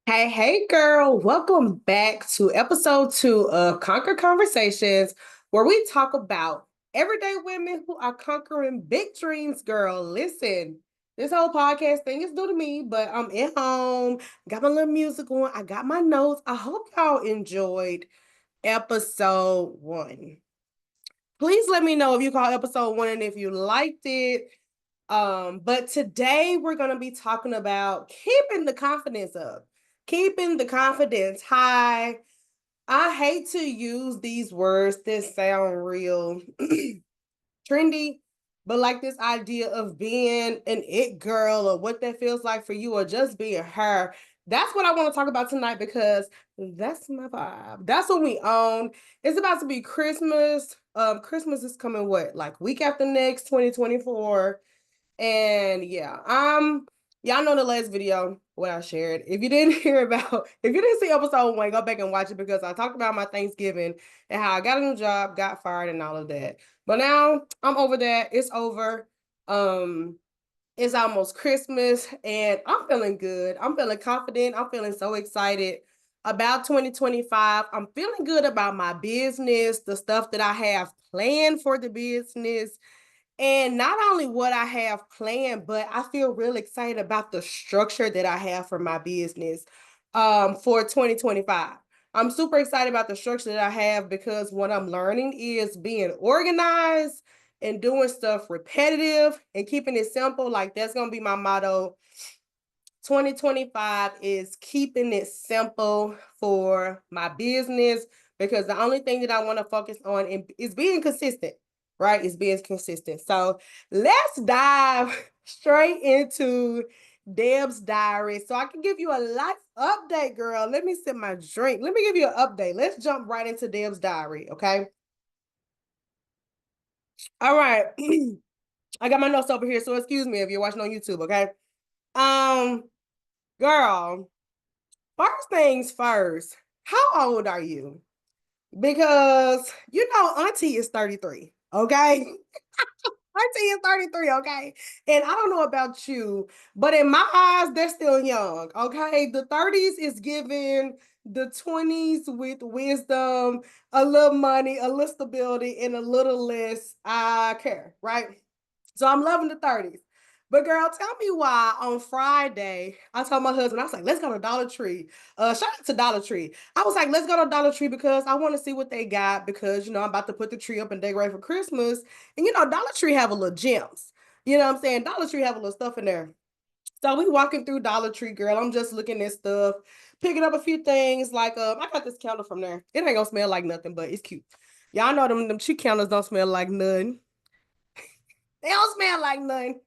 Hey, girl, welcome back to episode 2 of Conquer Conversations, where we talk about everyday women who are conquering big dreams, girl. Listen, this whole podcast thing is new to me, but I'm at home, got my little music on, I got my notes. I hope y'all enjoyed episode 1. Please let me know if you call episode 1 and if you liked it. But today we're gonna be talking about keeping the confidence up, keeping the confidence high. I hate to use these words that sound real trendy, but like this idea of being an it girl or what that feels like for you or just being her. That's what I want to talk about tonight because that's my vibe. That's what we own. It's about to be Christmas. Christmas is coming what, like week after next, 2024. And yeah, y'all know the last video what I shared. If you didn't hear about, if you didn't see episode 1, go back and watch it because I talked about my Thanksgiving and how I got a new job, got fired, and all of that. But now I'm over that. It's over. Um, it's almost Christmas, and I'm feeling good. I'm feeling confident. I'm feeling so excited about 2025. I'm feeling good about my business, the stuff that I have planned for the business and not only what I have planned, but I feel real excited about the structure that I have for my business for 2025. I'm super excited about the structure that I have because what I'm learning is being organized and doing stuff repetitive and keeping it simple. Like that's going to be my motto. 2025 is keeping it simple for my business because the only thing that I want to focus on is being consistent, right? Is being consistent. So let's dive straight into Deb's diary so I can give you a life update, girl. Let me sip my drink. Let me give you an update. Let's jump right into Deb's diary, okay? All right. I got my notes over here, so excuse me if you're watching on YouTube, okay? Um, girl, first things first, how old are you? Because you know, Auntie is 33, okay? Auntie is 33, okay? And I don't know about you, but in my eyes, they're still young, okay? The 30s is giving the 20s with wisdom, a little money, a little stability, and a little less I care, right? So I'm loving the 30s. But girl, tell me why on Friday I told my husband, I was like, let's go to Dollar Tree. Shout out to Dollar Tree. I was like, let's go to Dollar Tree because I want to see what they got because I'm about to put the tree up and decorate for Christmas. And Dollar Tree have a little gems. You know what I'm saying? Dollar Tree have a little stuff in there. So we walking through Dollar Tree, girl. I'm just looking at stuff, picking up a few things. Like I got this candle from there. It ain't gonna smell like nothing, but it's cute. Y'all know them cheap candles don't smell like nothing. They don't smell like nothing.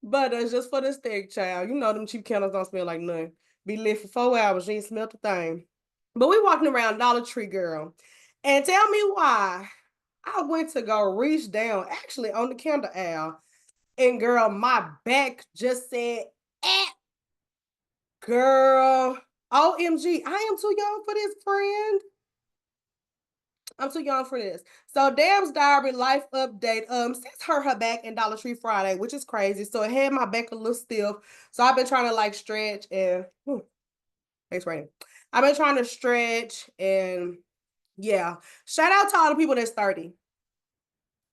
But just for the steak, child. You know them cheap candles don't smell like nothing. Be lit for 4 hours, you ain't smelled a thing. But we walking around Dollar Tree, girl. And tell me why I went to go reach down, actually on the candle aisle, and girl, my back just said, eh, girl. OMG, I am too young for this, friend. I'm too young for this. So Dab's diary life update. Since her back in Dollar Tree Friday, which is crazy. So it had my back a little stiff. So I've been trying to like stretch and thanks, Rainy. I've been trying to stretch and yeah. Shout out to all the people that's 30.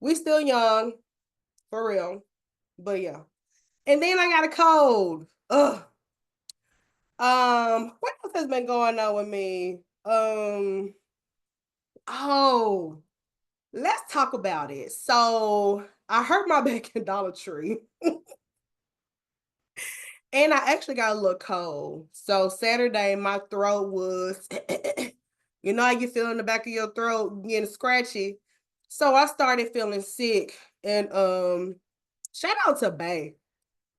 We still young, for real. But yeah. And then I got a cold. Ugh. What else has been going on with me? Oh, let's talk about it. So I hurt my back in Dollar Tree. And I actually got a little cold. So Saturday, my throat was, how you feel in the back of your throat getting scratchy. So I started feeling sick. And shout out to Bay.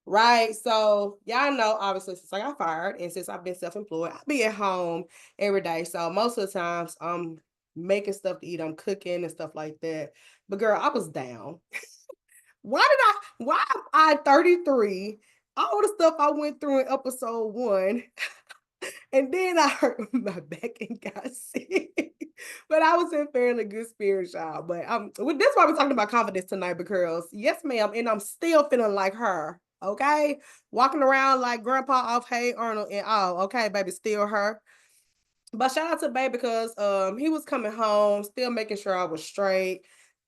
Right. So y'all know, obviously, since I got fired and since I've been self-employed, I be at home every day. So most of the times I'm making stuff to eat, I'm cooking and stuff like that. But girl, I was down. Why am I 33? All the stuff I went through in episode 1, and then I hurt my back and got sick. But I was in fairly good spirits, y'all. But that's why we're talking about confidence tonight, because yes, ma'am, and I'm still feeling like her. Okay. Walking around like grandpa off Hey Arnold and all. Okay, baby, still her. But shout out to baby because he was coming home, still making sure I was straight.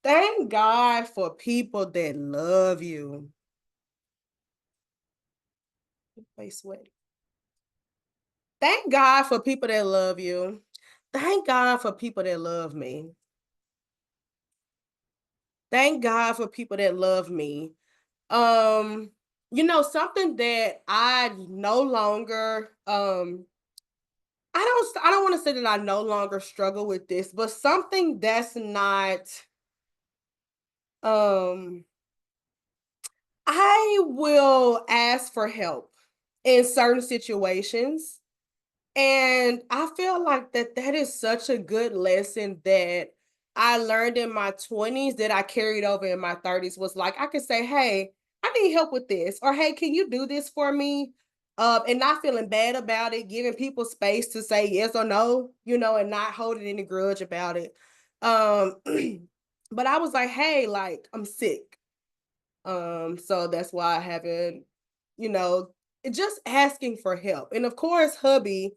Thank God for people that love you. Face sweaty. Thank God for people that love you. Thank God for people that love me. Thank God for people that love me. Um, something that I no longer I don't want to say that I no longer struggle with this, but something that's not um I will ask for help in certain situations. And I feel like that is such a good lesson that I learned in my 20s that I carried over in my 30s was like I could say, "Hey, I need help with this," or "Hey, can you do this for me?" And not feeling bad about it, giving people space to say yes or no, and not holding any grudge about it. Um, but I was like, "Hey, like I'm sick." So that's why I haven't, you know, just asking for help. And of course, hubby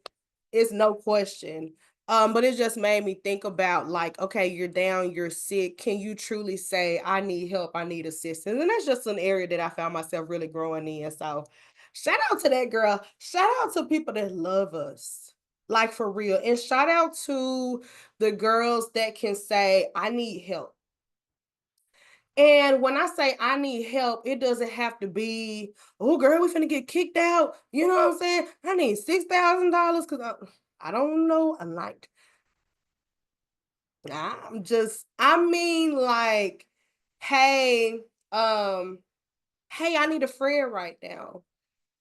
is no question. But it just made me think about like, okay, you're down, you're sick. Can you truly say, I need help, I need assistance? And that's just an area that I found myself really growing in. So shout out to that girl. Shout out to people that love us. Like for real. And shout out to the girls that can say, I need help. And when I say I need help, it doesn't have to be, oh girl, we finna get kicked out. You know what I'm saying? I need $6,000 because I don't know. I mean like, hey, hey, I need a friend right now.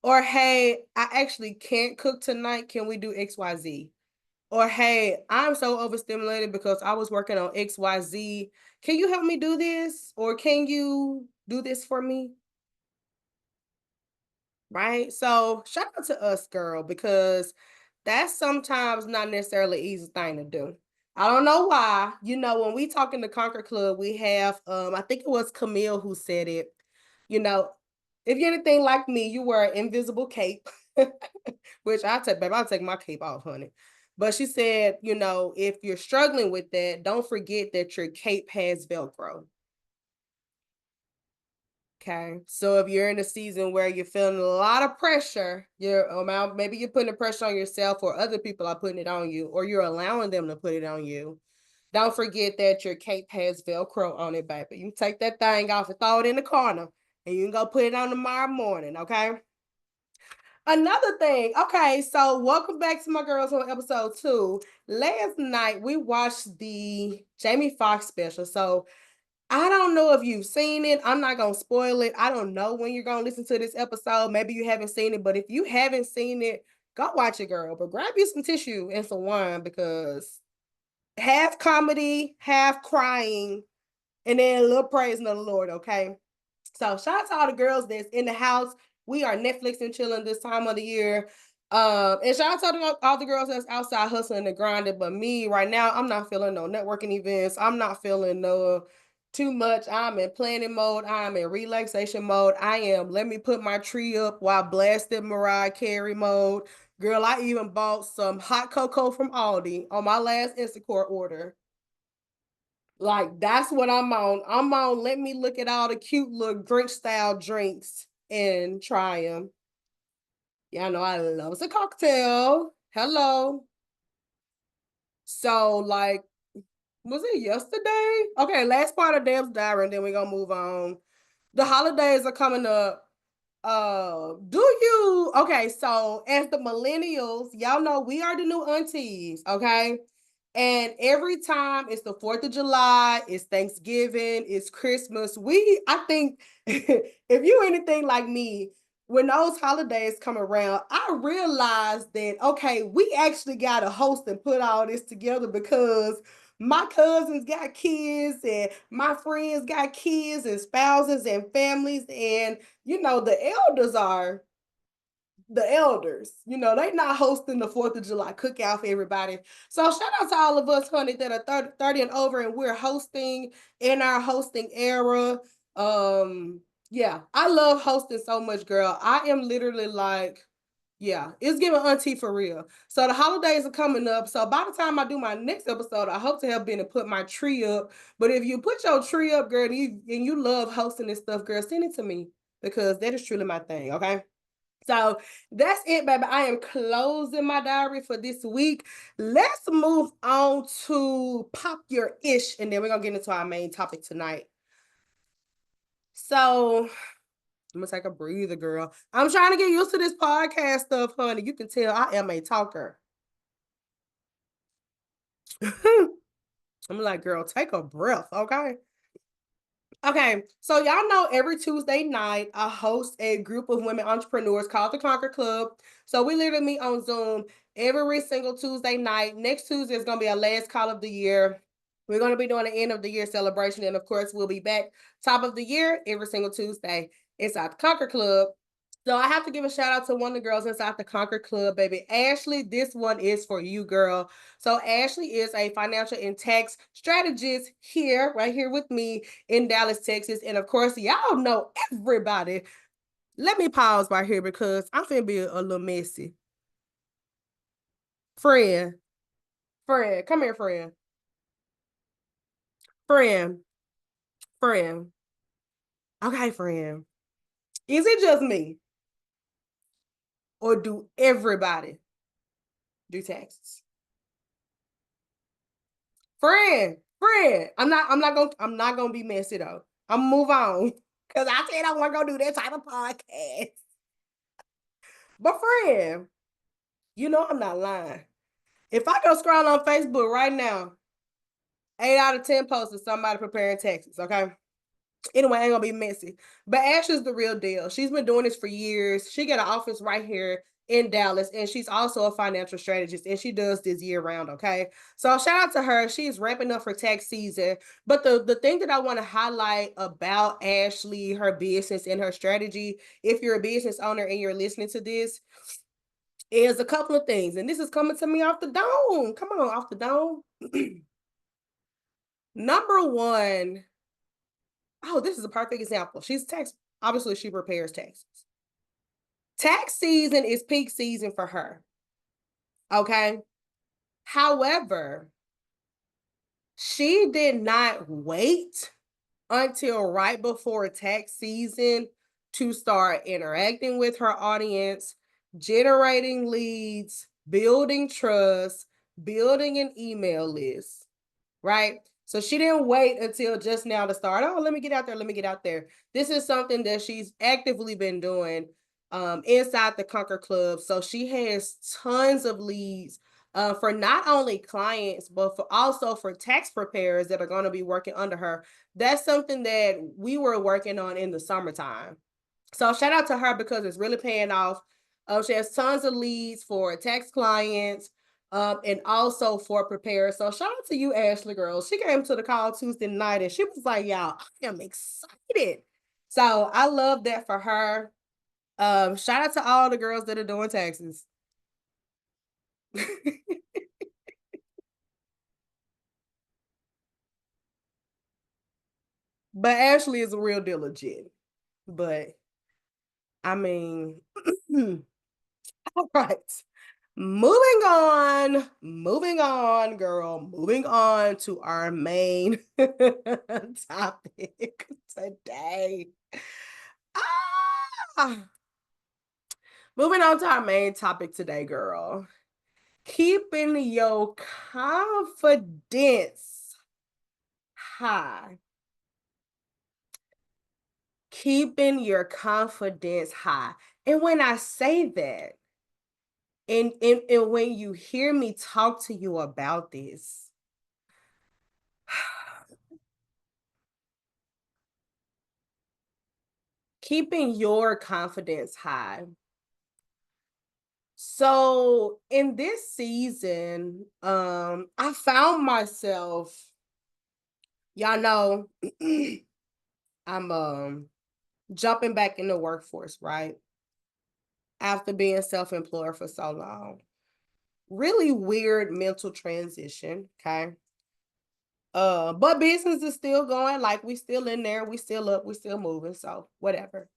Or hey, I actually can't cook tonight. Can we do XYZ? Or hey, I'm so overstimulated because I was working on XYZ. Can you help me do this? Or can you do this for me? Right? So shout out to us, girl, because that's sometimes not necessarily an easy thing to do. I don't know why. When we talk in the Conquer Club, we have I think it was Camille who said it. You know, if you're anything like me, you wear an invisible cape, which I'll take my cape off, honey. But she said, if you're struggling with that, don't forget that your cape has Velcro. Okay. So if you're in a season where you're feeling a lot of pressure, maybe you're putting the pressure on yourself or other people are putting it on you, or you're allowing them to put it on you. Don't forget that your cape has Velcro on it, baby. You can take that thing off and throw it in the corner and you can go put it on tomorrow morning. Okay. Another thing, okay, so welcome back to my girls on episode 2. Last night we watched the Jamie Foxx special. So I don't know if you've seen it. I'm not going to spoil it. I don't know when you're going to listen to this episode. Maybe you haven't seen it, but if you haven't seen it, go watch it, girl. But grab you some tissue and some wine because half comedy, half crying, and then a little praising of the Lord, okay? So shout out to all the girls that's in the house. We are Netflix and chilling this time of the year. And shout out to all the girls that's outside hustling and grinding. But me right now, I'm not feeling no networking events. I'm not feeling no too much. I'm in planning mode. I'm in relaxation mode. I am. Let me put my tree up while blasting Mariah Carey mode. Girl, I even bought some hot cocoa from Aldi on my last Instacart order. Like that's what I'm on. I'm on. Let me look at all the cute little Grinch style drinks and try them. Yeah, I know I love a cocktail. Hello. So like, was it yesterday? Okay, last part of Deb's diary, and then we're gonna move on. The holidays are coming up. Do you okay? So as the millennials, y'all know we are the new aunties, okay? And every time it's the 4th of July, it's Thanksgiving, it's Christmas. I think if you anything like me, when those holidays come around, I realize that, okay, we actually got to host and put all this together because my cousins got kids and my friends got kids and spouses and families. And, the elders are the elders. They not hosting the 4th of July cookout for everybody. So shout out to all of us, honey, that are 30 and over, and we're hosting in our hosting era. Yeah, I love hosting so much, girl. I am literally like, yeah, it's giving auntie for real. So the holidays are coming up. So by the time I do my next episode, I hope to have been to put my tree up. But if you put your tree up, girl, and you love hosting this stuff, girl, send it to me because that is truly my thing. Okay. So that's it, baby. I am closing my diary for this week. Let's move on to pop your ish, and then we're gonna get into our main topic tonight. So I'm gonna take a breather, girl. I'm trying to get used to this podcast stuff, honey. You can tell I am a talker. I'm like, girl, take a breath, okay? Okay, so y'all know every Tuesday night I host a group of women entrepreneurs called the Conquer Club. So we literally meet on Zoom every single Tuesday night. Next Tuesday is gonna be our last call of the year. We're gonna be doing an end of the year celebration, and of course, we'll be back top of the year every single Tuesday inside the Conquer Club. So I have to give a shout out to one of the girls inside the Conquer Club, baby. Ashley, this one is for you, girl. So Ashley is a financial and tax strategist here, right here with me in Dallas, Texas. And of course, y'all know everybody. Let me pause right here because I'm finna be a little messy. Friend, friend, come here, friend. Friend, friend. Okay, friend. Is it just me? Or do everybody do taxes? Friend. I'm not gonna be messy though. I'm gonna move on. Cause I said I want to go do that type of podcast. But friend, you know I'm not lying. If I go scroll on Facebook right now, 8 out of 10 posts is somebody preparing taxes, okay? Anyway, ain't gonna be messy. But Ashley's the real deal. She's been doing this for years. She got an office right here in Dallas, and she's also a financial strategist, and she does this year round, okay? So shout out to her. She's ramping up for tax season. But the thing that I want to highlight about Ashley, her business, and her strategy, if you're a business owner and you're listening to this, is a couple of things. And this is coming to me off the dome. Come on, off the dome. Number one, oh, this is a perfect example. She's tax, obviously, she prepares taxes. Tax season is peak season for her. Okay. However, she did not wait until right before tax season to start interacting with her audience, generating leads, building trust, building an email list, right? So she didn't wait until just now to start. Oh, let me get out there. Let me get out there. This is something that she's actively been doing inside the Conquer Club. So she has tons of leads for not only clients, but for also for tax preparers that are going to be working under her. That's something that we were working on in the summertime. So shout out to her because it's really paying off. She has tons of leads for tax clients, and also for preparers. So shout out to you, Ashley, girl. She came to the call Tuesday night and she was like, y'all, I am excited. So I love that for her. Shout out to all the girls that are doing taxes. But Ashley is a real deal legit. But I mean, all right. Moving on, girl. Moving on to our main topic today. Ah, moving on to our main topic today, girl. Keeping your confidence high. Keeping your confidence high. And when I say that, and when you hear me talk to you about this, keeping your confidence high. So in this season, I found myself, y'all know, I'm jumping back in the workforce, right? After being self-employed for so long. Really weird mental transition, okay? But business is still going, like we still in there, we still up, we still moving, so whatever.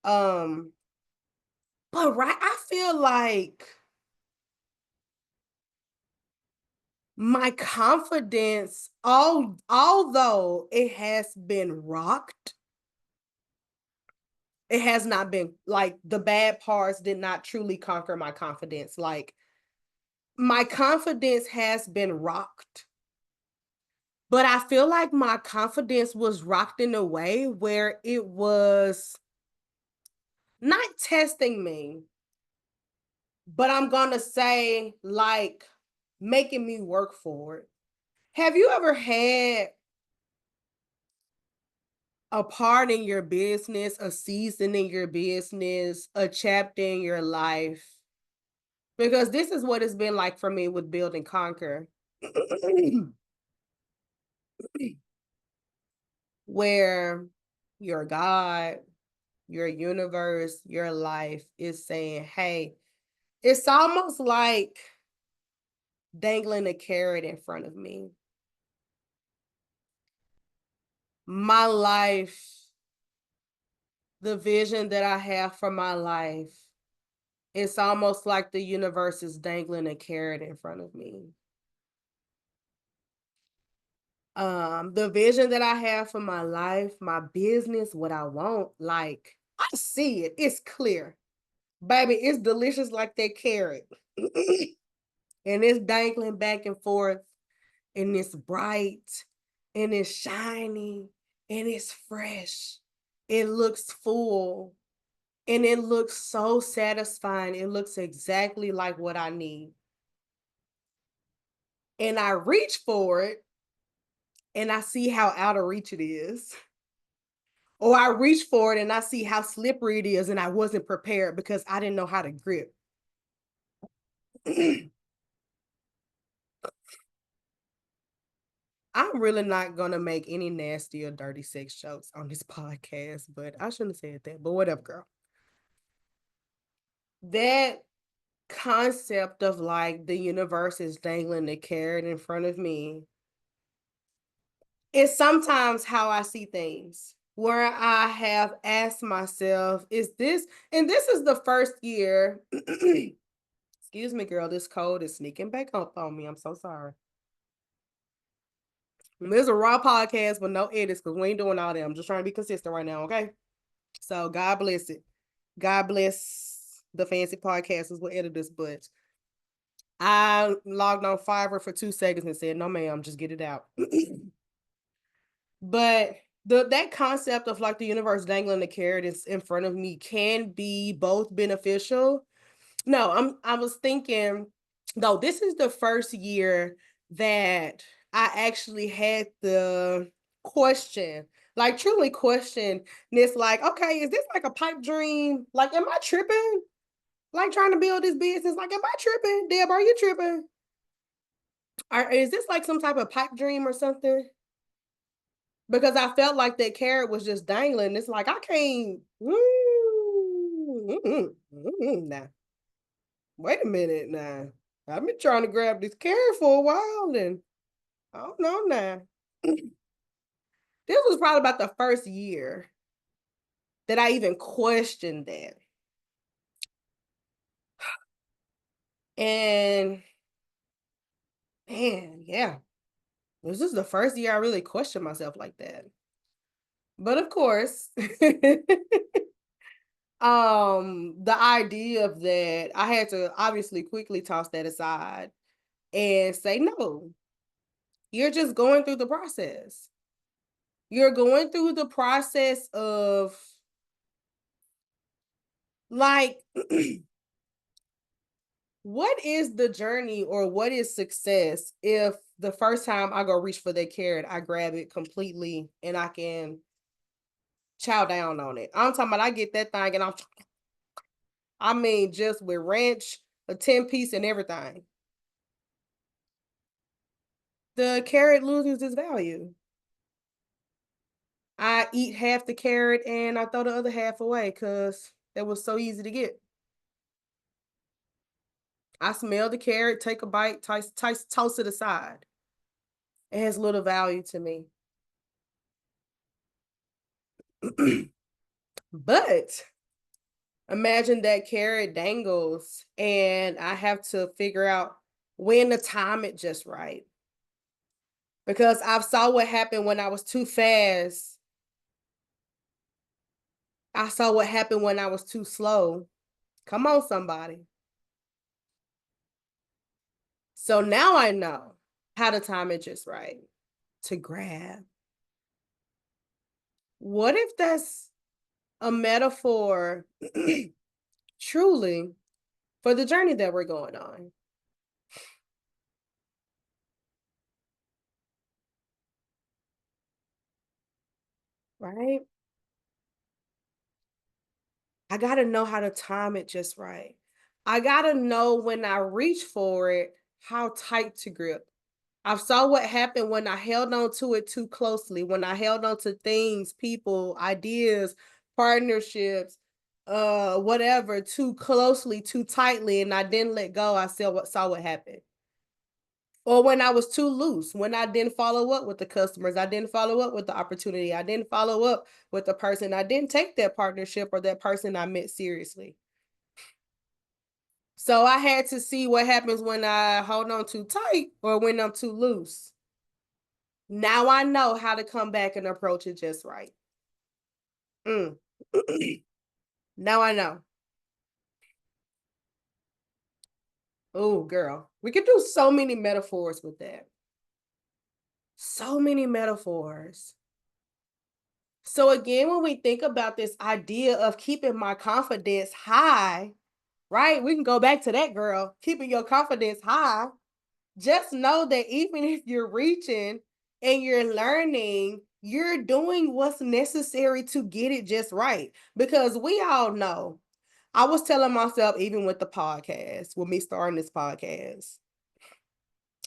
Um, but right, I feel like my confidence, although it has been rocked, it has not been like the bad parts did not truly conquer my confidence. Like my confidence has been rocked, but I feel like my confidence was rocked in a way where it was not testing me, but I'm gonna say like making me work for it. Have you ever had a part in your business, a season in your business, a chapter in your life? Because this is what it's been like for me with Build and Conquer, where your God, your universe, your life is saying, hey, it's almost like dangling a carrot in front of me. My life, the vision that I have for my life, it's almost like the universe is dangling a carrot in front of me. The vision that I have for my life, my business, what I want, like I see it, it's clear. Baby, it's delicious like that carrot. And it's dangling back and forth, and it's bright, and it's shiny, and it's fresh. It looks full, and it looks so satisfying. It looks exactly like what I need. And I reach for it, and I see how out of reach it is. Or I reach for it and I see how slippery it is, and I wasn't prepared because I didn't know how to grip. I'm really not gonna make any nasty or dirty sex jokes on this podcast, but I shouldn't have said that. But whatever, girl. That concept of like the universe is dangling the carrot in front of me is sometimes how I see things. Where I have asked myself, is this, and this is the first year. Excuse me, girl, this cold is sneaking back up on me. I'm so sorry. This is a raw podcast with no edits because we ain't doing all that. I'm just trying to be consistent right now, okay? So God bless it. God bless the fancy podcasters with editors, but I logged on Fiverr for 2 seconds and said, no, ma'am, just get it out. But that concept of like the universe dangling the carrot is in front of me can be both beneficial. No, I was thinking, no, this is the first year that I actually had the question, like truly question this, like, okay, is this like a pipe dream? Like, am I tripping? Like trying to build this business? Like, am I tripping? Deb, are you tripping? Or is this like some type of pipe dream or something? Because I felt like that carrot was just dangling. It's like I can't. Nah. Wait a minute now. I've been trying to grab this carrot for a while, and I don't know now. This was probably about the first year that I even questioned that. And man, yeah, this is the first year I really questioned myself like that. But of course, the idea of that, I had to obviously quickly toss that aside and say, no, you're just going through the process. You're going through the process of like, what is the journey or what is success if the first time I go reach for that carrot, I grab it completely and I can chow down on it? I'm talking about I get that thing and I mean, just with ranch, a 10-piece and everything. The carrot loses its value. I eat half the carrot and I throw the other half away because it was so easy to get. I smell the carrot, take a bite, toss it aside. It has little value to me. But imagine that carrot dangles and I have to figure out when to time it just right. Because I saw what happened when I was too fast. I saw what happened when I was too slow. Come on, somebody. So now I know how to time it just right to grab. What if that's a metaphor truly for the journey that we're going on? Right? I got to know how to time it just right. I got to know when I reach for it, how tight to grip. I saw what happened when I held on to it too closely, when I held on to things, people, ideas, partnerships, whatever, too closely, too tightly, and I didn't let go. I saw what happened. Or when I was too loose, when I didn't follow up with the customers, I didn't follow up with the opportunity, I didn't follow up with the person, I didn't take that partnership or that person I met seriously. So I had to see what happens when I hold on too tight or when I'm too loose. Now I know how to come back and approach it just right. Mm. Now I know. Oh, girl. We could do so many metaphors with that. So many metaphors. So again, when we think about this idea of keeping my confidence high, right? We can go back to that, girl. Keeping your confidence high. Just know that even if you're reaching and you're learning, you're doing what's necessary to get it just right. Because we all know, I was telling myself, even with the podcast, with me starting this podcast,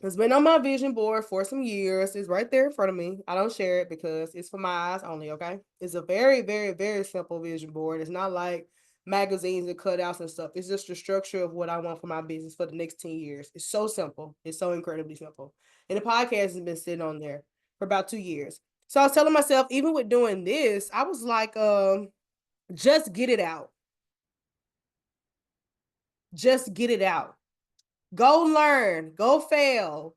it's been on my vision board for some years. It's right there in front of me. I don't share it because it's for my eyes only, okay? It's a very, very, very simple vision board. It's not like magazines and cutouts and stuff. It's just the structure of what I want for my business for the next 10 years. It's so simple. It's so incredibly simple. And the podcast has been sitting on there for about 2 years. So I was telling myself, even with doing this, I was like, just get it out. Just get it out. Go learn, go fail,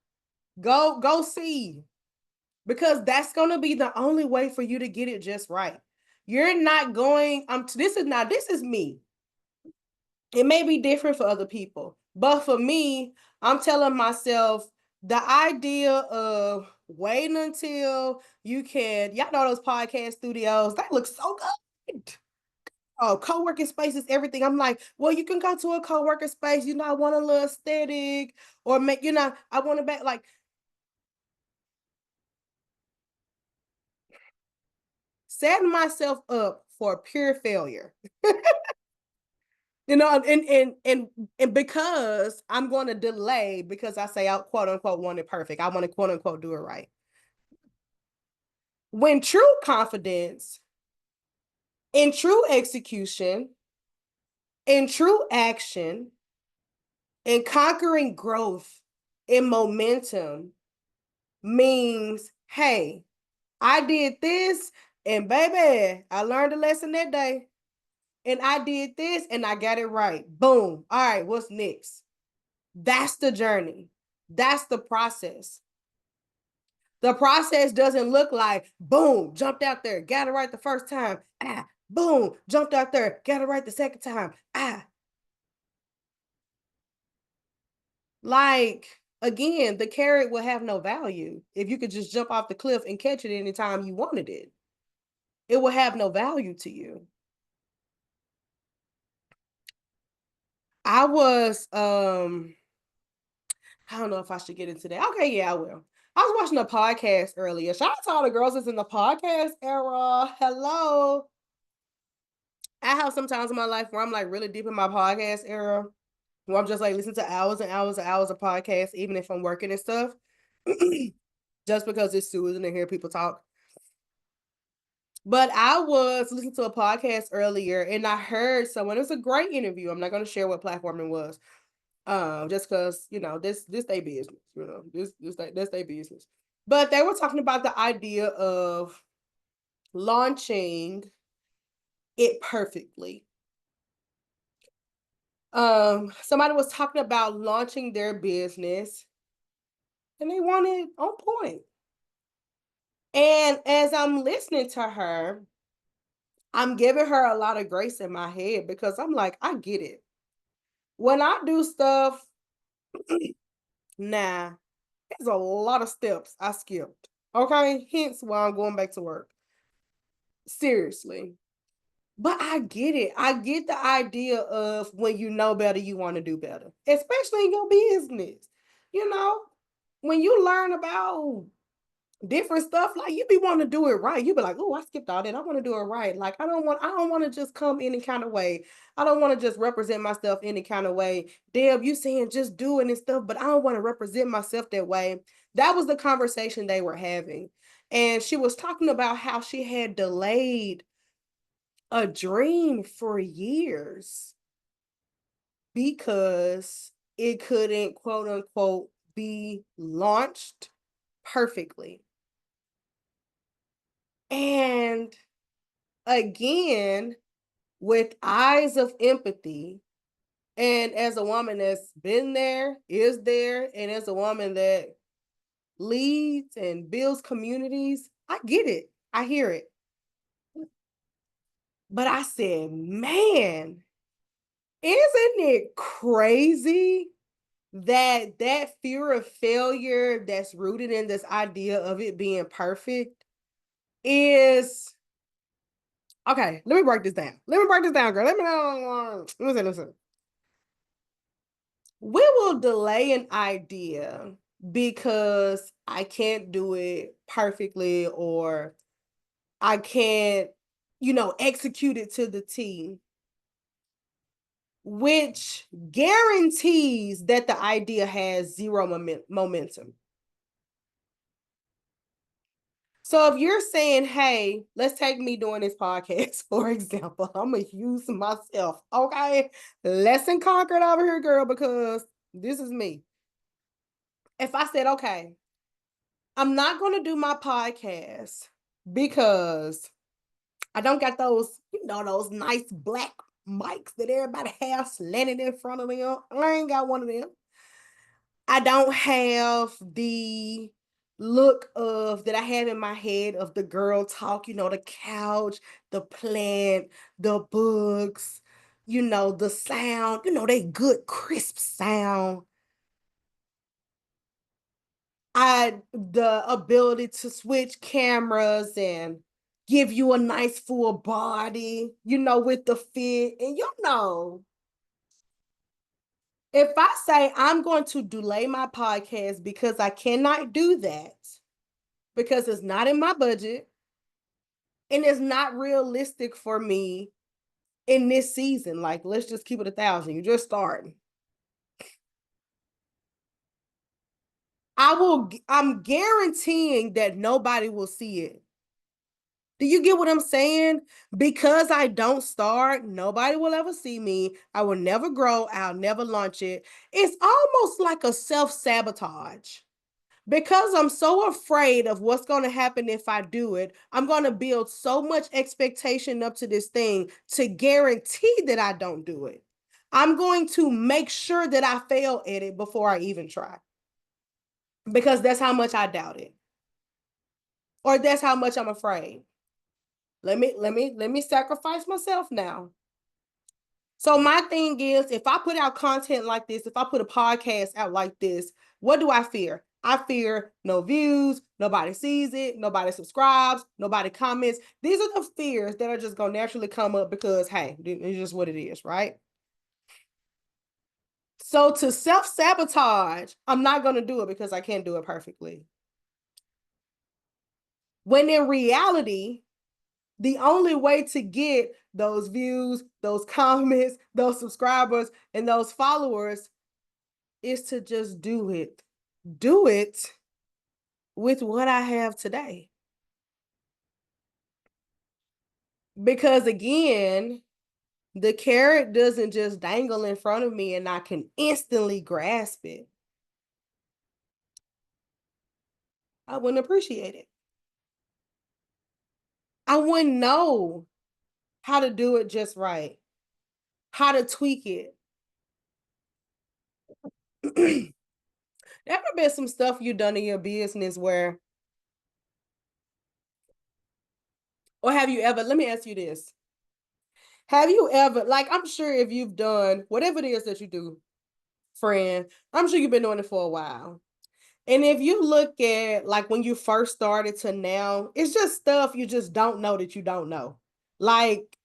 go see, because that's going to be the only way for you to get it just right. You're not going this is me. It may be different for other people, but for me, I'm telling myself the idea of waiting until you can, y'all know those podcast studios, that looks so good. Oh, co-working spaces, everything. I'm like, well, you can go to a co-working space, I want a little aesthetic, or make, I want to back like setting myself up for pure failure. And because I'm going to delay because I say I quote unquote want it perfect. I want to quote unquote do it right. When true confidence, in true execution, in true action, in conquering growth, in momentum means, hey, I did this, and baby, I learned a lesson that day. And I did this and I got it right. Boom. All right, what's next? That's the journey. That's the process. The process doesn't look like boom, jumped out there, got it right the first time. Ah, boom, jumped out there, got it right the second time. Ah. Like, again, the carrot will have no value if you could just jump off the cliff and catch it anytime you wanted it. It will have no value to you. I was I don't know if I should get into that. Okay, yeah, I will. I was watching a podcast earlier. Shout out to all the girls that's in the podcast era. Hello. I have some times in my life where I'm like really deep in my podcast era, where I'm just like listening to hours and hours and hours of podcasts, even if I'm working and stuff, just because it's soothing to hear people talk. But I was listening to a podcast earlier and I heard someone, it was a great interview. I'm not going to share what platform it was. Just because, this they business, that's their business. But they were talking about the idea of launching it perfectly. Somebody was talking about launching their business and they wanted on point. And as I'm listening to her, I'm giving her a lot of grace in my head because I'm like, I get it. When I do stuff, nah, there's a lot of steps I skipped. Okay, hence why I'm going back to work. Seriously. But I get it. I get the idea of when you know better, you want to do better, especially in your business. You know, when you learn about different stuff, like you be wanting to do it right. You be like, oh, I skipped all that. I want to do it right. Like I don't want to just come any kind of way. I don't want to just represent myself any kind of way. Deb, you saying just doing and stuff, but I don't want to represent myself that way. That was the conversation they were having. And she was talking about how she had delayed a dream for years because it couldn't, quote unquote, be launched perfectly. And again, with eyes of empathy, and as a woman that's been there, is there, and as a woman that leads and builds communities, I get it. I hear it. But I said, man, isn't it crazy that that fear of failure that's rooted in this idea of it being perfect is okay? Let me break this down. Let me break this down, girl. Let me know. Listen. We will delay an idea because I can't do it perfectly or I can't, execute it to the T, which guarantees that the idea has zero momentum. So if you're saying, hey, let's take me doing this podcast, for example, I'm going to use myself. Okay. Lesson conquered over here, girl, because this is me. If I said, okay, I'm not going to do my podcast because I don't got those nice black mics that everybody has slanted in front of them. I ain't got one of them. I don't have the look of that I have in my head of the girl talk, the couch, the plant, the books, the sound, they good crisp sound. The ability to switch cameras and give you a nice full body, with the fit. And if I say I'm going to delay my podcast because I cannot do that, because it's not in my budget and it's not realistic for me in this season. Like, let's just keep it 1,000. You're just starting. I'm guaranteeing that nobody will see it. Do you get what I'm saying? Because I don't start, nobody will ever see me. I will never grow. I'll never launch it. It's almost like a self-sabotage. Because I'm so afraid of what's going to happen if I do it, I'm going to build so much expectation up to this thing to guarantee that I don't do it. I'm going to make sure that I fail at it before I even try. Because that's how much I doubt it. Or that's how much I'm afraid. Let me sacrifice myself now. So my thing is, if I put out content like this, if I put a podcast out like this, what do I fear? I fear no views, nobody sees it, nobody subscribes, nobody comments. These are the fears that are just going to naturally come up because, hey, it's just what it is, right? So to self-sabotage, I'm not going to do it because I can't do it perfectly. When in reality, the only way to get those views, those comments, those subscribers, and those followers is to just do it. Do it with what I have today. Because again, the carrot doesn't just dangle in front of me and I can instantly grasp it. I wouldn't appreciate it. I wouldn't know how to do it just right, how to tweak it. There have been some stuff you done in your business where, or have you ever, let me ask you this. Have you ever, like, I'm sure if you've done whatever it is that you do, friend, I'm sure you've been doing it for a while. And if you look at like when you first started to now, it's just stuff you just don't know that you don't know. Like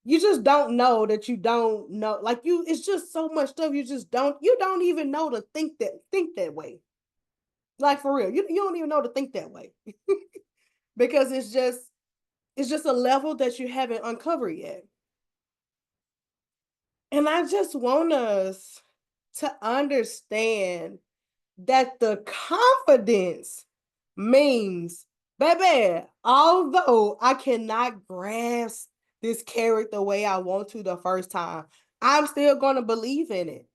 you just don't know that you don't know. Like you, it's just so much stuff you don't even know to think that way. Like for real. You don't even know to think that way. Because it's just a level that you haven't uncovered yet. And I just want us to understand that the confidence means, baby, although I cannot grasp this character the way I want to the first time, I'm still going to believe in it.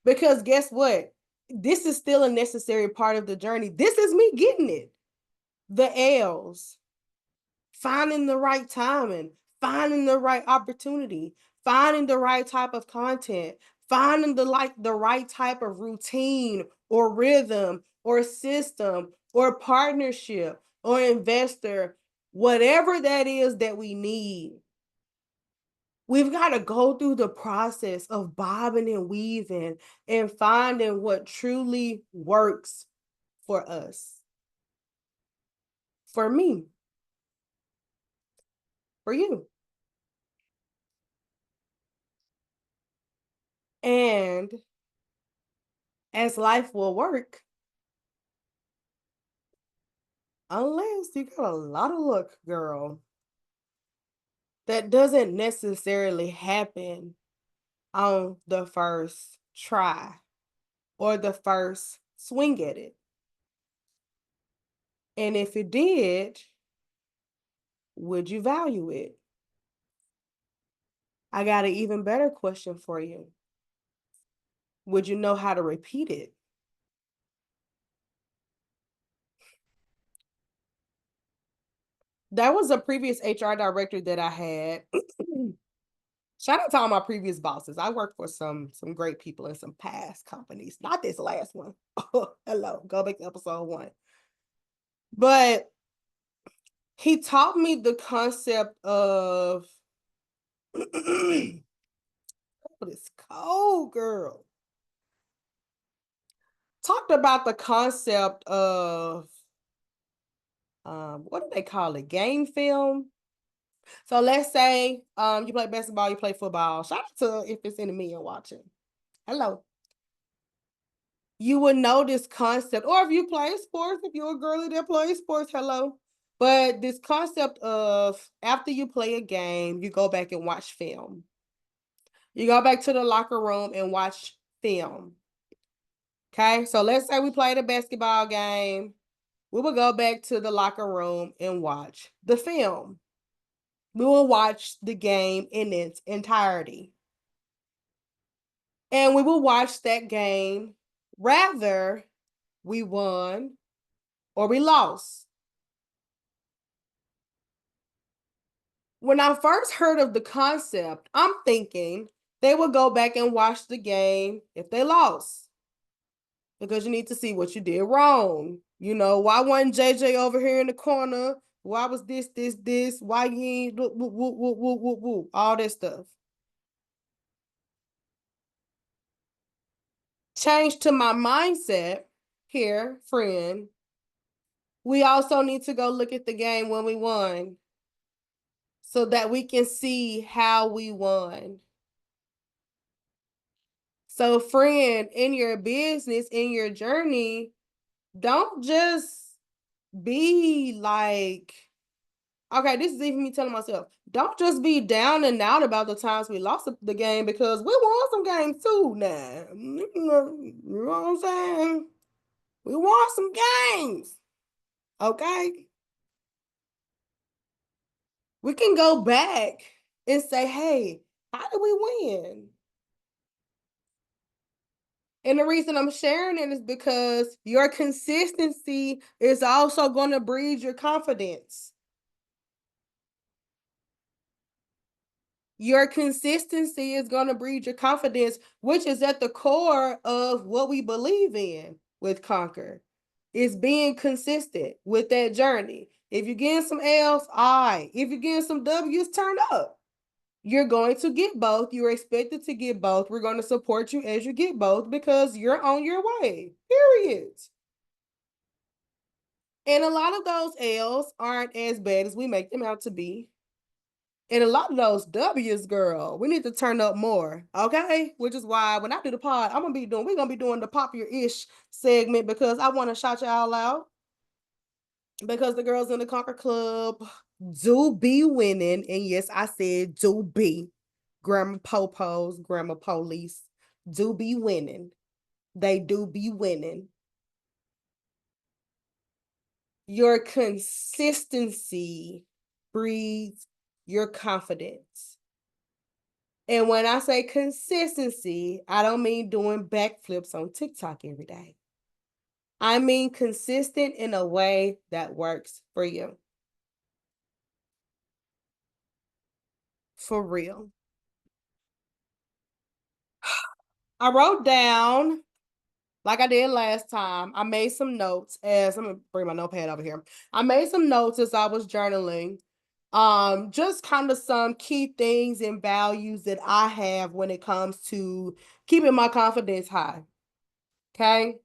Because guess what? This is still a necessary part of the journey. This is me getting it. The L's, finding the right timing, finding the right opportunity, finding the right type of content, finding the right type of routine or rhythm or system or partnership or investor, whatever that is that we need. We've got to go through the process of bobbing and weaving and finding what truly works for us, for me, for you. And as life will work, unless you got a lot of luck, girl, that doesn't necessarily happen on the first try or the first swing at it. And if it did, would you value it? I got an even better question for you. Would you know how to repeat it? That was a previous HR director that I had. Shout out to all my previous bosses. I worked for some great people in some past companies. Not this last one. Hello, go back to episode 1. But he taught me the concept of it's cold, girl. Talked about the concept of what do they call it? Game film. So let's say you play basketball, you play football. Shout out to if it's in the media watching. Hello. You would know this concept, or if you play sports, if you're a girly that plays sports, hello. But this concept of after you play a game, you go back and watch film. You go back to the locker room and watch film. Okay, so let's say we played a basketball game. We will go back to the locker room and watch the film. We will watch the game in its entirety. And we will watch that game rather we won or we lost. When I first heard of the concept, I'm thinking they would go back and watch the game if they lost. Because you need to see what you did wrong. You know, why wasn't JJ over here in the corner? Why was this? Why you ain't woo, woo, woo, woo, woo, woo, all that stuff. Change to my mindset here, friend. We also need to go look at the game when we won so that we can see how we won. So, friend, in your business, in your journey, don't just be like, okay, this is even me telling myself, don't just be down and out about the times we lost the game because we won some games too now. You know what I'm saying? We won some games. Okay. We can go back and say, hey, how did we win? And the reason I'm sharing it is because your consistency is also going to breed your confidence. Your consistency is going to breed your confidence, which is at the core of what we believe in with Conquer. Is being consistent with that journey. If you're getting some L's, all right. If you're getting some W's, turn up. You're going to get both. You're expected to get both. We're going to support you as you get both because you're on your way. Period. And a lot of those L's aren't as bad as we make them out to be. And a lot of those W's, girl, we need to turn up more, okay? Which is why when I do the pod, we're gonna be doing the popular-ish segment because I want to shout y'all out. Because the girls in the Conquer Club do be winning. And yes, I said do be. Grammar popos, grammar police do be winning. They do be winning. Your consistency breeds your confidence. And when I say consistency, I don't mean doing backflips on TikTok every day. I mean consistent in a way that works for you. For real. I wrote down, like I did last time, I made some notes as I'm gonna bring my notepad over here. I made some notes as I was journaling. Just kind of some key things and values that I have when it comes to keeping my confidence high. Okay.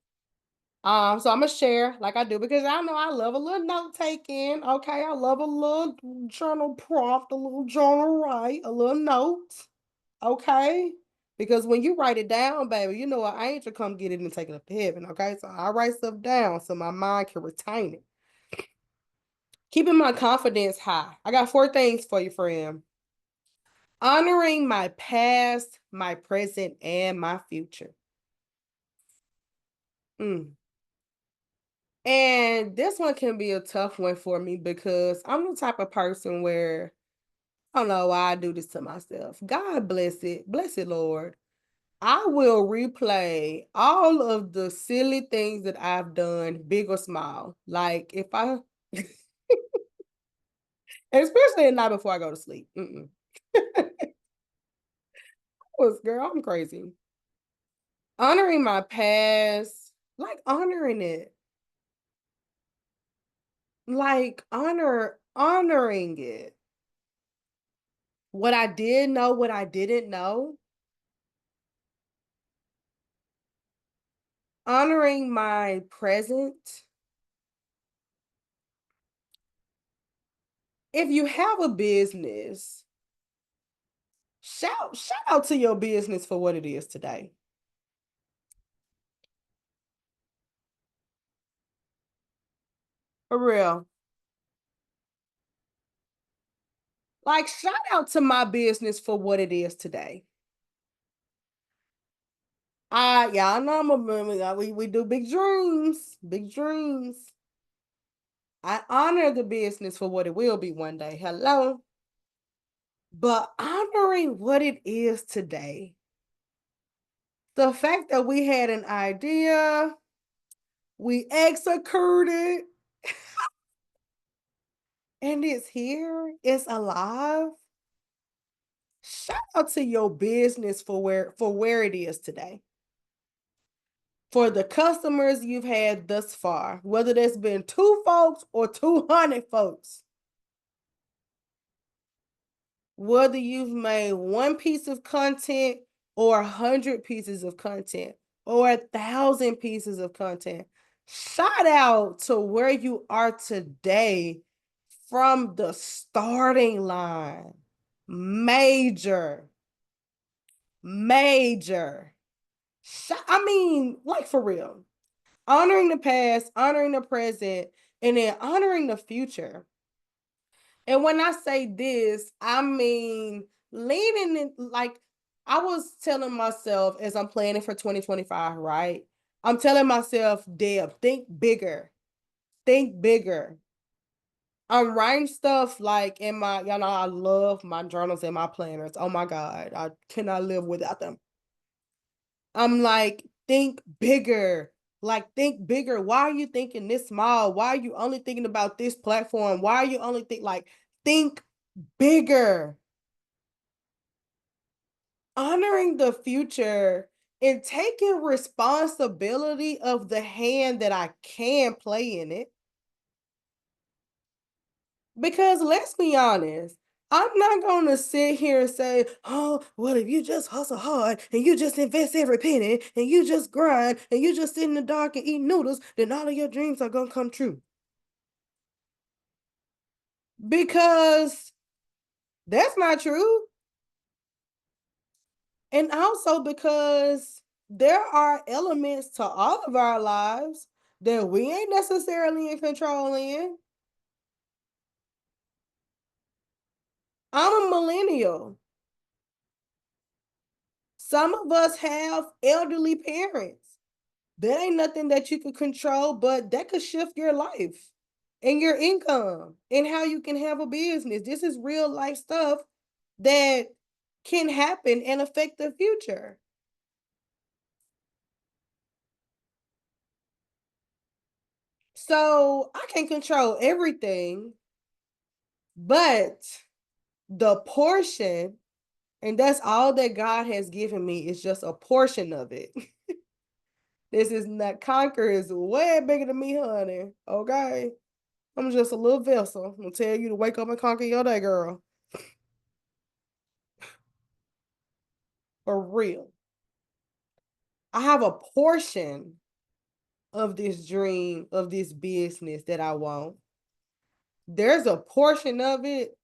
So I'm gonna share like I do because I know I love a little note taking. Okay, I love a little journal prompt, a little journal write, a little note. Okay, because when you write it down, baby, you know an angel come get it and take it up to heaven. Okay, so I write stuff down so my mind can retain it. Keeping my confidence high. I got 4 things for you, friend. Honoring my past, my present, and my future. Mm. And this one can be a tough one for me because I'm the type of person where I don't know why I do this to myself. God bless it. Bless it, Lord. I will replay all of the silly things that I've done, big or small. Like if I, especially at night before I go to sleep. Girl, I'm crazy. Honoring my past, like honoring it, like honoring it. What I did know, what I didn't know, honoring my present. If you have a business, shout out to your business for what it is today. For real. Like shout out to my business for what it is today. Y'all know we do big dreams, big dreams. I honor the business for what it will be one day. Hello. But honoring what it is today. The fact that we had an idea, we executed, and it's here, it's alive. Shout out to your business for where it is today. For the customers you've had thus far, whether there's been 2 folks or 200 folks. Whether you've made 1 piece of content or 100 pieces of content or 1,000 pieces of content. Shout out to where you are today from the starting line. Major. I mean, like for real. Honoring the past, honoring the present, and then honoring the future. And when I say this, I mean leaning in, like I was telling myself as I'm planning for 2025, right? I'm telling myself, Deb, think bigger. Think bigger. I'm writing stuff like in my, y'all know, I love my journals and my planners. Oh my God, I cannot live without them. I'm like, think bigger. Like, think bigger. Why are you thinking this small? Why are you only thinking about this platform? Why are you only think bigger? Honoring the future and taking responsibility of the hand that I can play in it. Because let's be honest, I'm not going to sit here and say, oh, well, if you just hustle hard and you just invest every penny and you just grind and you just sit in the dark and eat noodles, then all of your dreams are going to come true. Because that's not true. And also because there are elements to all of our lives that we ain't necessarily in control in. I'm a millennial. Some of us have elderly parents. That ain't nothing that you could control, but that could shift your life and your income and how you can have a business. This is real life stuff that can happen and affect the future. So I can control everything, but the portion, and that's all that God has given me, is just a portion of it. This is not conquer is way bigger than me, honey. Okay. I'm just a little vessel. I'm gonna tell you to wake up and conquer your day, girl. For real. I have a portion of this dream, of this business that I want. There's a portion of it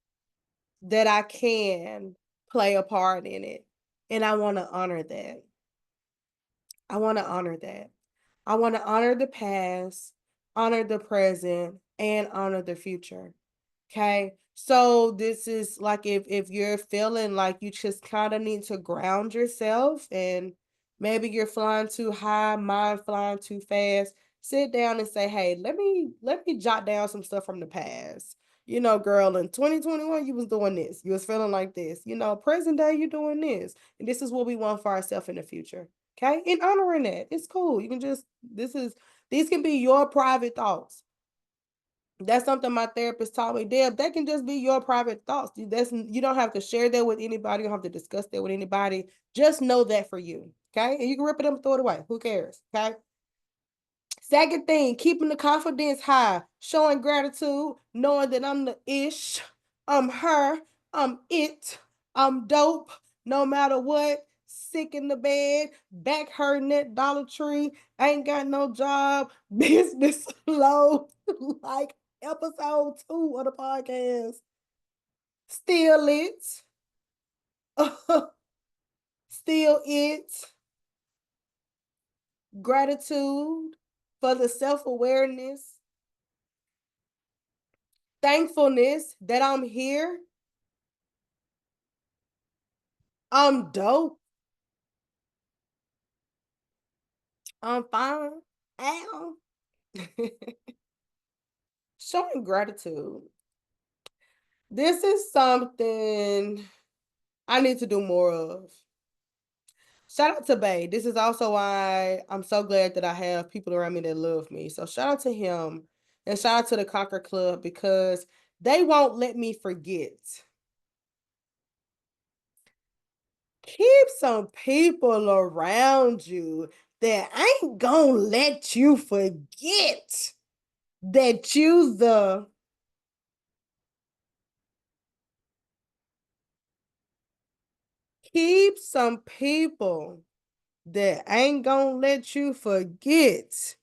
that I can play a part in it. And I want to honor that. I want to honor that. I want to honor the past, honor the present, and honor the future. Okay. So this is like if you're feeling like you just kind of need to ground yourself and maybe you're flying too high, mind flying too fast, sit down and say, hey, let me jot down some stuff from the past. You know, girl, in 2021, you was doing this. You was feeling like this. You know, present day, you're doing this. And this is what we want for ourselves in the future. Okay. And honoring that. It's cool. You can just, these can be your private thoughts. That's something my therapist taught me. Deb, that can just be your private thoughts. You don't have to share that with anybody. You don't have to discuss that with anybody. Just know that for you. Okay. And you can rip it up and throw it away. Who cares? Okay. Second thing, keeping the confidence high, showing gratitude, knowing that I'm the ish, I'm her, I'm it, I'm dope, no matter what. Sick in the bed, back hurting at Dollar Tree, ain't got no job, business low, like episode 2 of the podcast. Still it. Still it. Gratitude for the self awareness, thankfulness that I'm here. I'm dope. I'm fine. Ow. Showing gratitude. This is something I need to do more of. Shout out to Bay. This is also why I'm so glad that I have people around me that love me. So shout out to him and shout out to the Conquer Club because they won't let me forget. Keep some people around you that ain't gonna let you forget that you the keep some people that ain't gonna let you forget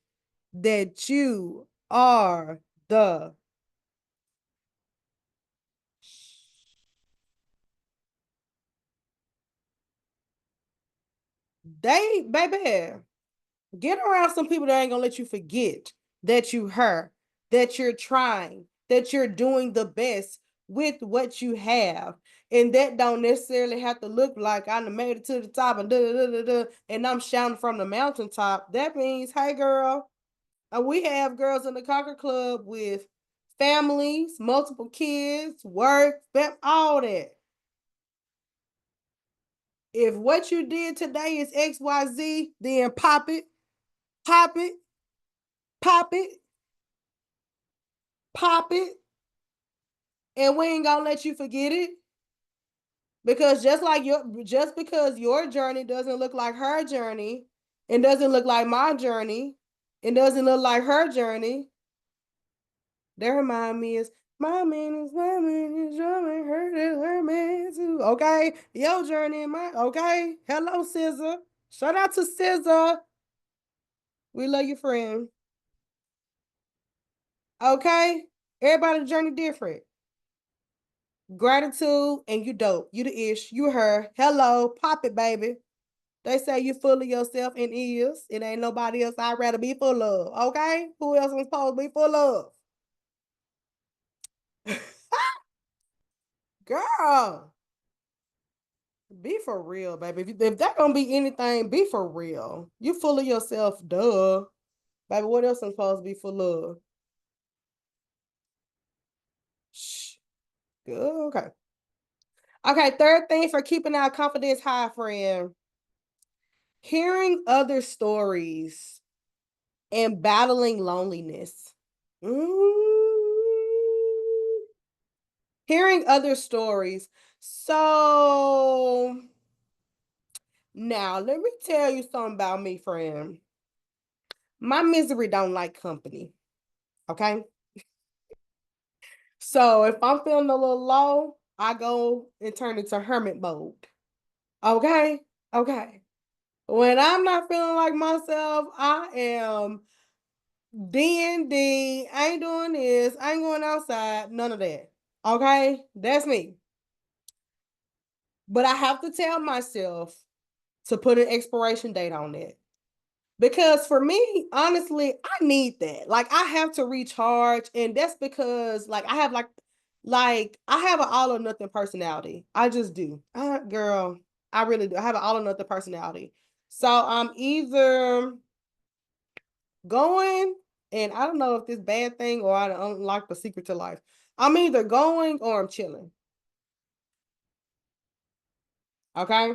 that you are the they baby. Get around some people that ain't gonna let you forget that you her, that you're trying, that you're doing the best with what you have. And that don't necessarily have to look like I made it to the top and and I'm shouting from the mountaintop. That means, hey girl, we have girls in the Conquer Club with families, multiple kids, work, all that. If what you did today is XYZ, then pop it, pop it, pop it, pop it, and we ain't gonna let you forget it. Because just because your journey doesn't look like her journey, and doesn't look like my journey, and doesn't look like her journey, that remind me is my man is my man is your man, her is her man too. Okay, your journey and my okay. Hello, Scissor. Shout out to Scissor. We love you, friend. Okay, everybody's journey different. Gratitude and you dope. You the ish. You her. Hello, pop it, baby. They say you full of yourself and is. It ain't nobody else I'd rather be full of. Okay? Who else I'm supposed to be full of? Girl, be for real, baby. If that gonna be anything, be for real. You full of yourself, duh. Baby, what else I'm supposed to be full of? Shh. Good. Okay. Okay, third thing for keeping our confidence high, friend. Hearing other stories and battling loneliness. Hearing other stories. So now let me tell you something about me, friend. My misery don't like company. Okay. So if I'm feeling a little low, I go and turn into hermit mode. Okay. Okay. When I'm not feeling like myself, I am D&D. I ain't doing this. I ain't going outside. None of that. Okay. That's me. But I have to tell myself to put an expiration date on it. Because for me, honestly, I need that. Like I have to recharge, and that's because like I have like I have an all or nothing personality. I just do. Girl, I really do. I have an all or nothing personality. So I'm either going, and I don't know if this bad thing or I unlock the secret to life. I'm either going or I'm chilling. Okay.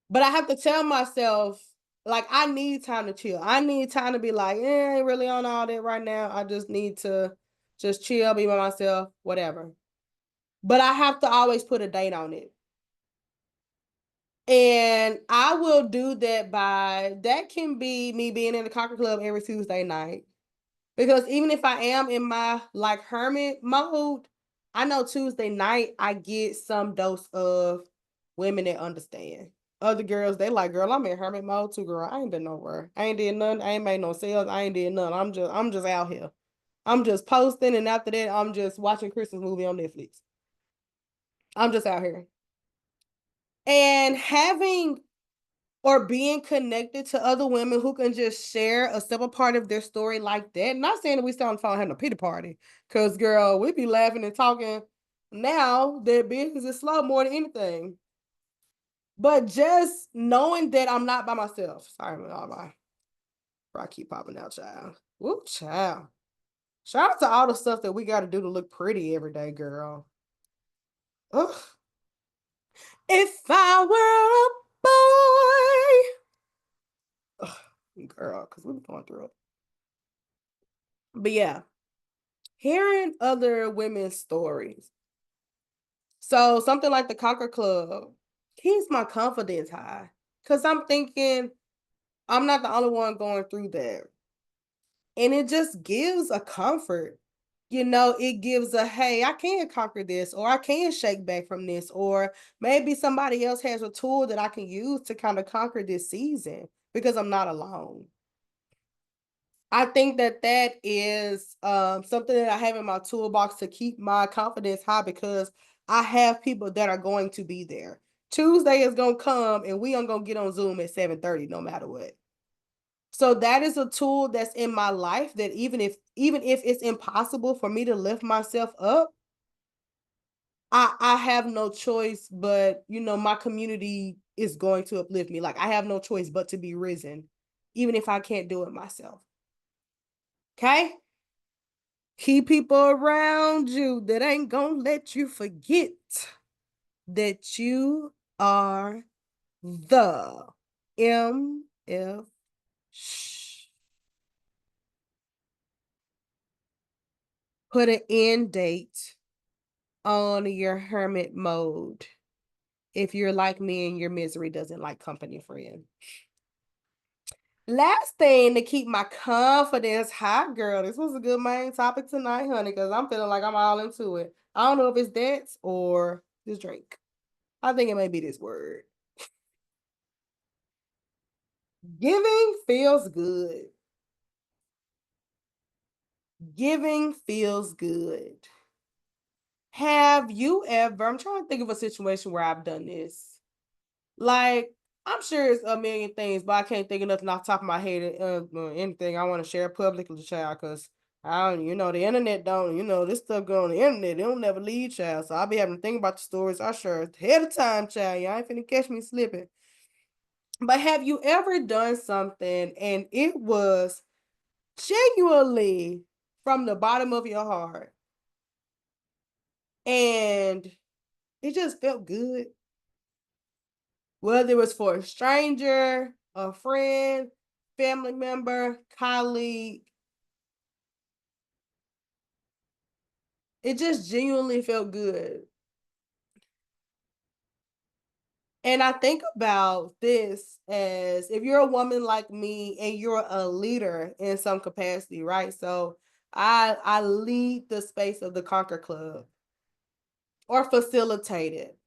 But I have to tell myself, like, I need time to chill. I need time to be like, I ain't really on all that right now. I just need to just chill, be by myself, whatever. But I have to always put a date on it. And I will do that that can be me being in the Conquer Club every Tuesday night. Because even if I am in my like hermit mode, I know Tuesday night I get some dose of women that understand. Other girls, they like, girl, I'm in hermit mode too, girl. I ain't been nowhere. I ain't did nothing. I ain't made no sales. I ain't did nothing. I'm just out here. I'm just posting, and after that, I'm just watching Christmas movie on Netflix. I'm just out here. And having or being connected to other women who can just share a simple part of their story like that. Not saying that we still on the phone having a pity party, because girl, we be laughing and talking now that business is slow more than anything. But just knowing that I'm not by myself. Sorry, my I keep popping out, child. Woo, child. Shout out to all the stuff that we got to do to look pretty every day, girl. Ugh. If I were a boy. Ugh, girl, because we've been going through it. But yeah, hearing other women's stories. So something like the Conquer Club keeps my confidence high. Cause I'm thinking I'm not the only one going through that. And it just gives a comfort. It gives a hey, I can conquer this, or I can shake back from this, or maybe somebody else has a tool that I can use to kind of conquer this season because I'm not alone. I think that is something that I have in my toolbox to keep my confidence high because I have people that are going to be there. Tuesday is gonna come and we are gonna get on Zoom at 7:30 no matter what. So that is a tool that's in my life that even if it's impossible for me to lift myself up, I have no choice but my community is going to uplift me. Like I have no choice but to be risen, even if I can't do it myself. Okay? Keep people around you that ain't gonna let you forget that you are the MF. Shh. Put an end date on your hermit mode if you're like me and your misery doesn't like company, friend. Last thing to keep my confidence high, girl. This was a good main topic tonight, honey, because I'm feeling like I'm all into it. I don't know if it's that or this drink. I think it may be this word. Giving feels good. Giving feels good. Have you ever, I'm trying to think of a situation where I've done this. Like, I'm sure it's a million things, but I can't think of nothing off the top of my head. Anything I want to share publicly, child, because I don't, the internet don't, this stuff go on the internet. It don't never leave, child. So I'll be having to think about the stories I share ahead of time, child. Y'all ain't finna catch me slipping. But have you ever done something and it was genuinely from the bottom of your heart and it just felt good? Whether it was for a stranger, a friend, family member, colleague, it just genuinely felt good. And I think about this as if you're a woman like me and you're a leader in some capacity, right? So I lead the space of the Conquer Club or facilitate it.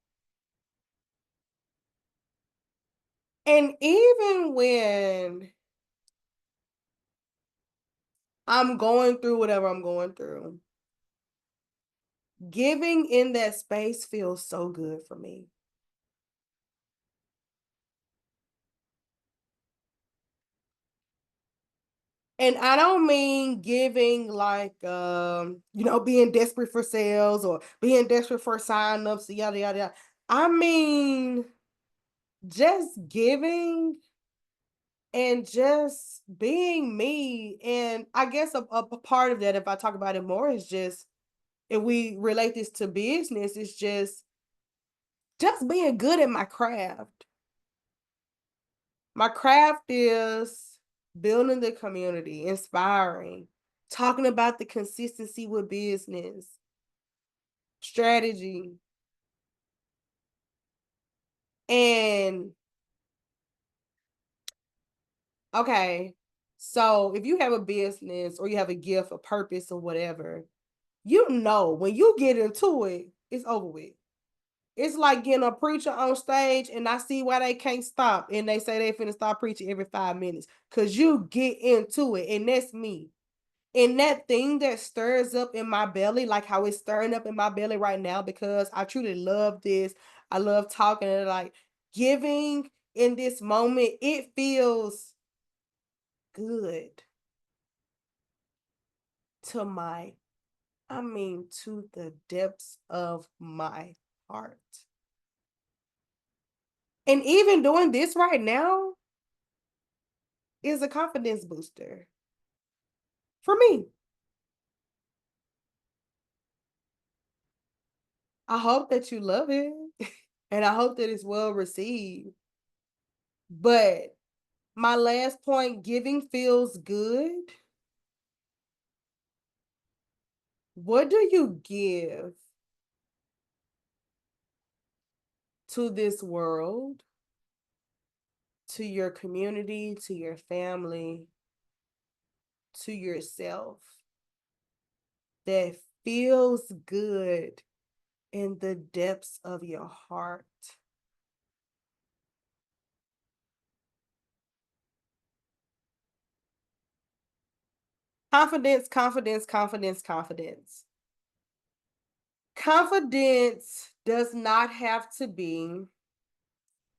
And even when I'm going through whatever I'm going through, giving in that space feels so good for me. And I don't mean giving like being desperate for sales or being desperate for sign-ups, yada yada yada. I mean just giving and just being me. And I guess a part of that, if I talk about it more, is just if we relate this to business, it's just being good at my craft. My craft is building the community, inspiring, talking about the consistency with business, strategy. And okay, so if you have a business or you have a gift, a purpose, or whatever, when you get into it, it's over with. It's like getting a preacher on stage, and I see why they can't stop. And they say they finna stop preaching every 5 minutes. Cause you get into it, and that's me. And that thing that stirs up in my belly, like how it's stirring up in my belly right now, because I truly love this. I love talking and like giving in this moment. It feels good to to the depths of my heart. And even doing this right now is a confidence booster for me. I hope that you love it and I hope that it's well received. But my last point, giving feels good. What do you give to this world, to your community, to your family, to yourself that feels good in the depths of your heart? Confidence, confidence, confidence, confidence. Confidence does not have to be,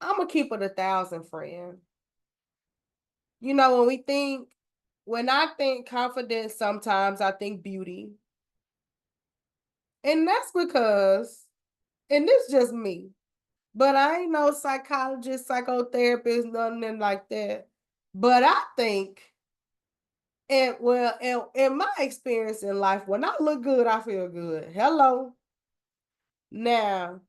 I'm gonna keep it 1,000, friend. You know, when I think confidence, sometimes I think beauty. And that's because, and this just me, but I ain't no psychologist, psychotherapist, nothing like that. But I think, and well, in my experience in life, when I look good, I feel good. Hello. Now,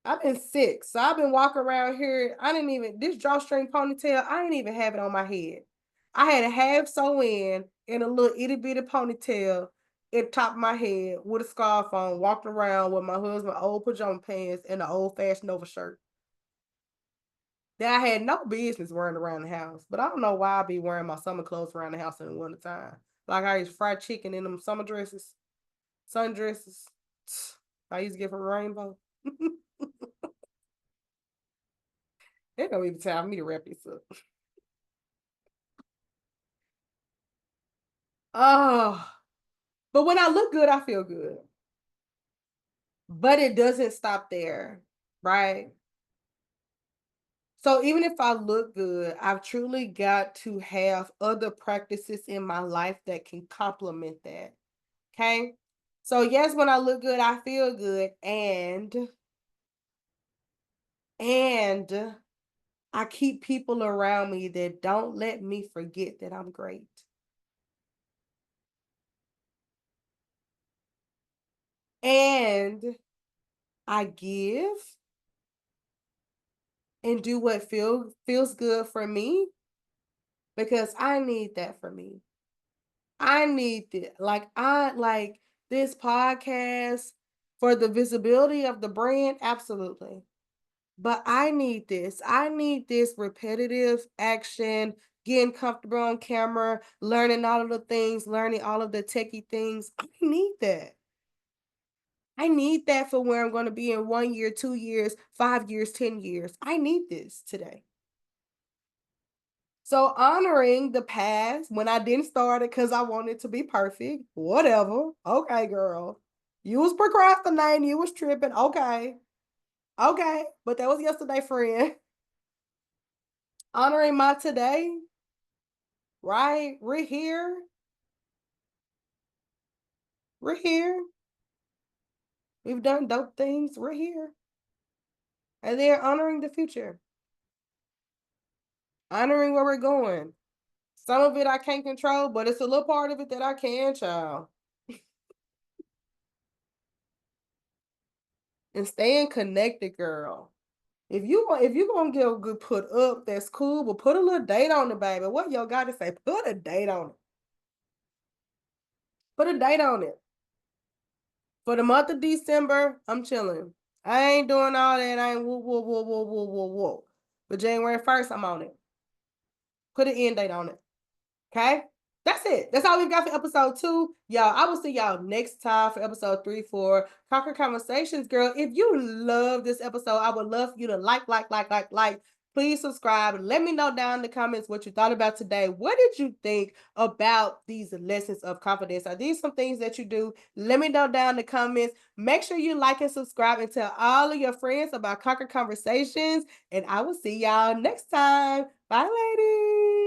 I've been sick. So I've been walking around here. I didn't even, this drawstring ponytail, I didn't even have it on my head. I had a half sew in and a little itty bitty ponytail at top of my head with a scarf on, walking around with my husband's old pajama pants and an old fashioned over shirt that I had no business wearing around the house. But I don't know why I be wearing my summer clothes around the house in the winter time. Like I used fried chicken in them summer dresses, sundresses. I used to get from Rainbow. It don't even time for me to wrap this up. Oh, but when I look good, I feel good. But it doesn't stop there, right? So even if I look good, I've truly got to have other practices in my life that can complement that. Okay. So yes, when I look good, I feel good. And I keep people around me that don't let me forget that I'm great. And I give and do what feels good for me because I need that for me. I need it. Like I like this podcast for the visibility of the brand, absolutely. But I need this. I need this repetitive action, getting comfortable on camera, learning all of the things, learning all of the techie things. I need that. I need that for where I'm going to be in 1 year, 2 years, 5 years, 10 years. I need this today. So honoring the past when I didn't start it because I wanted to be perfect. Whatever. Okay, girl. You was procrastinating, you was tripping. Okay. Okay. But that was yesterday, friend. Honoring my today, right? We're here. We're here. We've done dope things. We're here. And they're honoring the future, honoring where we're going. Some of it I can't control, but it's a little part of it that I can, child. And staying connected, girl. If you gonna get a good put up, that's cool, but put a little date on it, baby. What y'all gotta say? Put a date on it. Put a date on it. For the month of December, I'm chilling. I ain't doing all that. I ain't woo woo woo woo woo woo woo. But January 1st, I'm on it. Put an end date on it. Okay? That's it. That's all we've got for episode 2. Y'all, I will see y'all next time for episode 3 for Conquer Conversations. Girl, if you love this episode, I would love for you to like. Please subscribe and let me know down in the comments what you thought about today. What did you think about these lessons of confidence? Are these some things that you do? Let me know down in the comments. Make sure you like and subscribe and tell all of your friends about Conquer Conversations. And I will see y'all next time. Bye, ladies.